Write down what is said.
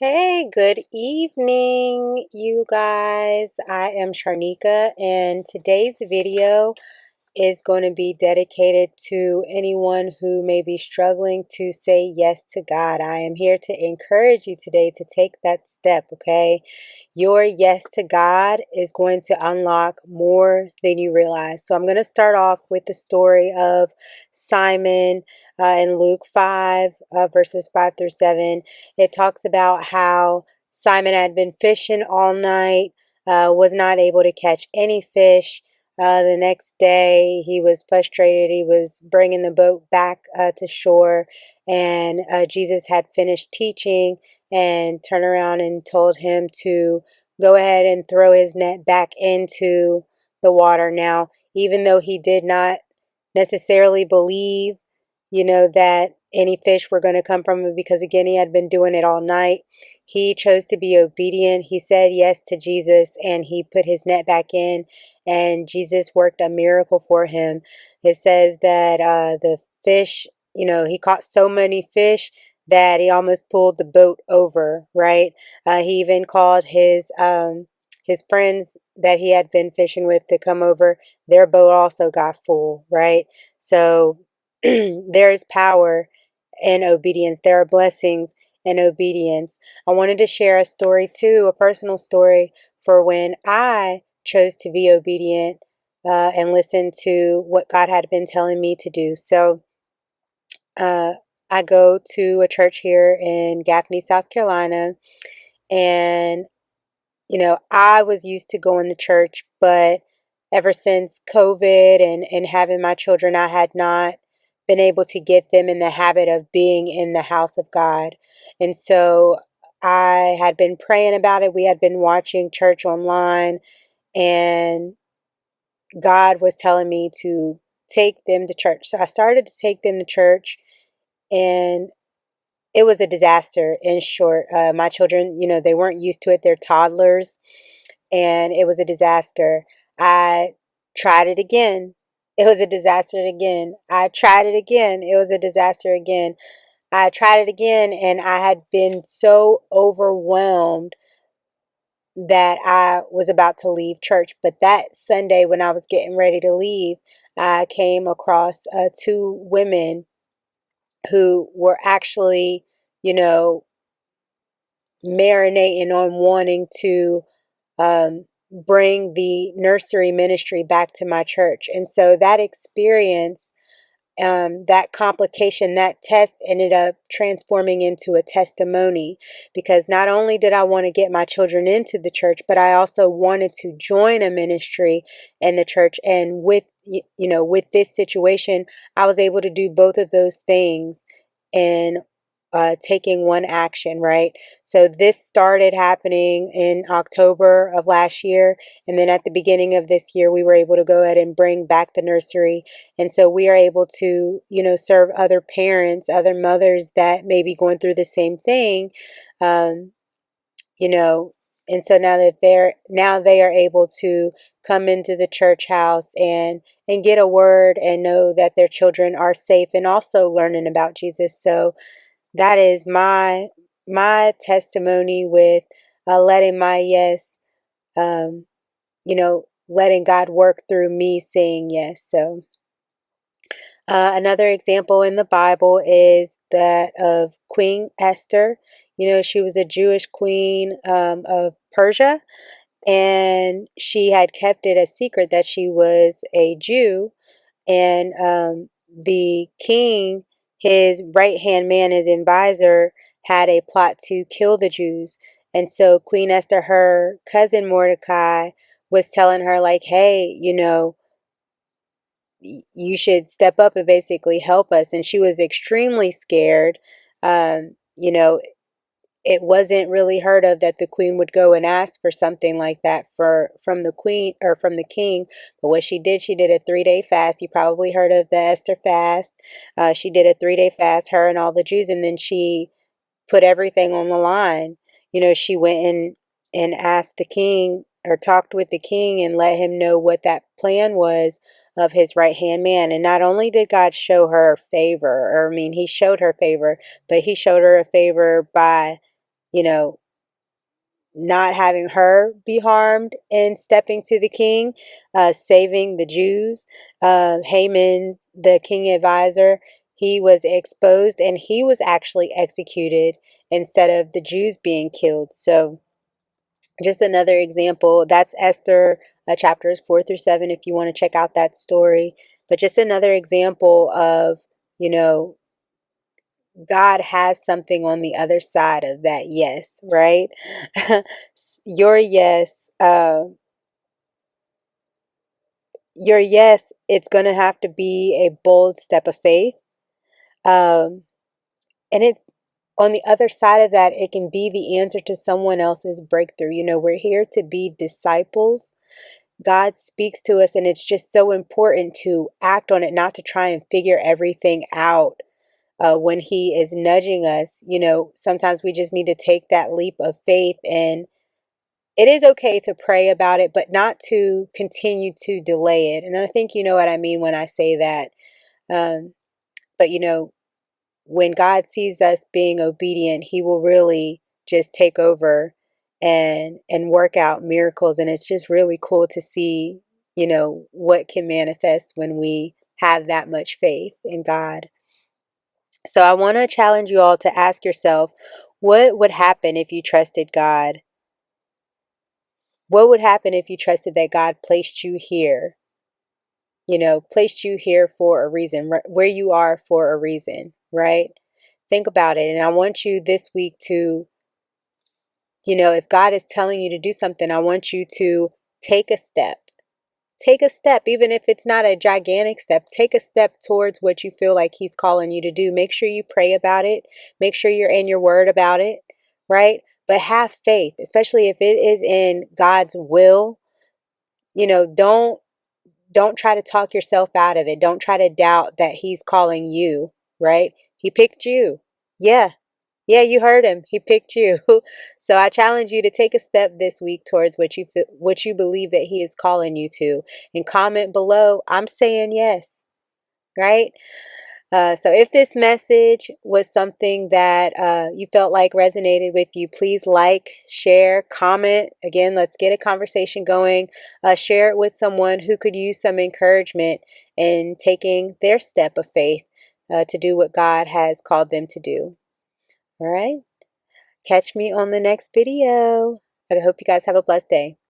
Hey, good evening, you guys. I am Sharnika, and today's video is going to be dedicated to anyone who may be struggling to say yes to God. I am here to encourage you today to take that step, okay? Your yes to God is going to unlock more than you realize. So I'm going to start off with the story of Simon in Luke 5, verses 5 through 7. It talks about how Simon had been fishing all night, was not able to catch any fish. The next day, he was frustrated. He was bringing the boat back to shore, and Jesus had finished teaching and turned around and told him to go ahead and throw his net back into the water. Now, even though he did not necessarily believe, that any fish were going to come from it, because again, he had been doing it all night, he chose to be obedient. He said yes to Jesus and he put his net back in, and Jesus worked a miracle for him. It says that the fish, he caught so many fish that he almost pulled the boat over, right? He even called his friends that he had been fishing with to come over. Their boat also got full, right? So there is power in obedience. There are blessings in obedience. I wanted to share a story too, a personal story for when I chose to be obedient and listen to what God had been telling me to do. So, uh, I go to a church here in Gaffney, South Carolina, and I was used to going to church, but ever since COVID and having my children, I had not been able to get them in the habit of being in the house of God. And so I had been praying about it. We had been watching church online, and God was telling me to take them to church. So I started to take them to church, and it was a disaster in short. My children, they weren't used to it. They're toddlers, and it was a disaster. I tried it again. It was a disaster again. I tried it again. It was a disaster again. I tried it again, and I had been so overwhelmed that I was about to leave church. But that Sunday, when I was getting ready to leave, I came across two women who were actually, you know, marinating on wanting to bring the nursery ministry back to my church. And so that experience, that complication, that test ended up transforming into a testimony, because not only did I want to get my children into the church, but I also wanted to join a ministry in the church. And with this situation, I was able to do both of those things in taking one action, right? So this started happening in October of last year. And then at the beginning of this year, we were able to go ahead and bring back the nursery. And so we are able to, serve other parents, other mothers that may be going through the same thing, um, you know, and so now they are able to come into the church house and get a word and know that their children are safe and also learning about Jesus. So that is my testimony with letting my yes, um, letting God work through me saying yes. So another example in the Bible is that of Queen Esther. She was a Jewish queen of Persia, and she had kept it a secret that she was a Jew. And the king, his right hand man, his advisor, had a plot to kill the Jews. And so Queen Esther, her cousin Mordecai, was telling her, like, hey, you should step up and basically help us. And she was extremely scared. Um, you know, it wasn't really heard of that the queen would go and ask for something like that from the queen or from the king. But what she did a 3-day fast. You probably heard of the Esther fast. She did a 3-day fast, her and all the Jews, and then she put everything on the line. She went in and asked the king, or talked with the king, and let him know what that plan was of his right hand man. And not only did God show her favor, or I mean, he showed her favor, but he showed her a favor by you know, not having her be harmed in stepping to the king, saving the Jews. Haman, the king advisor, he was exposed and he was actually executed instead of the Jews being killed. So, just another example. That's Esther chapters 4 through 7 if you want to check out that story. But just another example of, you know, God has something on the other side of that yes, right? Your yes, it's going to have to be a bold step of faith. Um, and it on the other side of that, it can be the answer to someone else's breakthrough. You know, we're here to be disciples. God speaks to us, and it's just so important to act on it, not to try and figure everything out. When He is nudging us, you know, sometimes we just need to take that leap of faith. And it is okay to pray about it, but not to continue to delay it. And I think you know what I mean when I say that. Um, but, you know, when God sees us being obedient, He will really just take over and work out miracles. And it's just really cool to see, you know, what can manifest when we have that much faith in God. So I want to challenge you all to ask yourself, what would happen if you trusted God? What would happen if you trusted that God placed you here? You know, placed you here for a reason, where you are for a reason, right? Think about it. And I want you this week to, you know, if God is telling you to do something, I want you to take a step. Take a step, even if it's not a gigantic step. Take a step towards what you feel like He's calling you to do. Make sure you pray about it. Make sure you're in your word about it, right? But have faith, especially if it is in God's will. You know, don't try to talk yourself out of it. Don't try to doubt that He's calling you, right? He picked you. Yeah. Yeah, you heard him. He picked you. So I challenge you to take a step this week towards what you believe that He is calling you to, and comment below, I'm saying yes, right? So if this message was something that you felt like resonated with you, please like, share, comment. Again, let's get a conversation going. Share it with someone who could use some encouragement in taking their step of faith to do what God has called them to do. All right. Catch me on the next video. I hope you guys have a blessed day.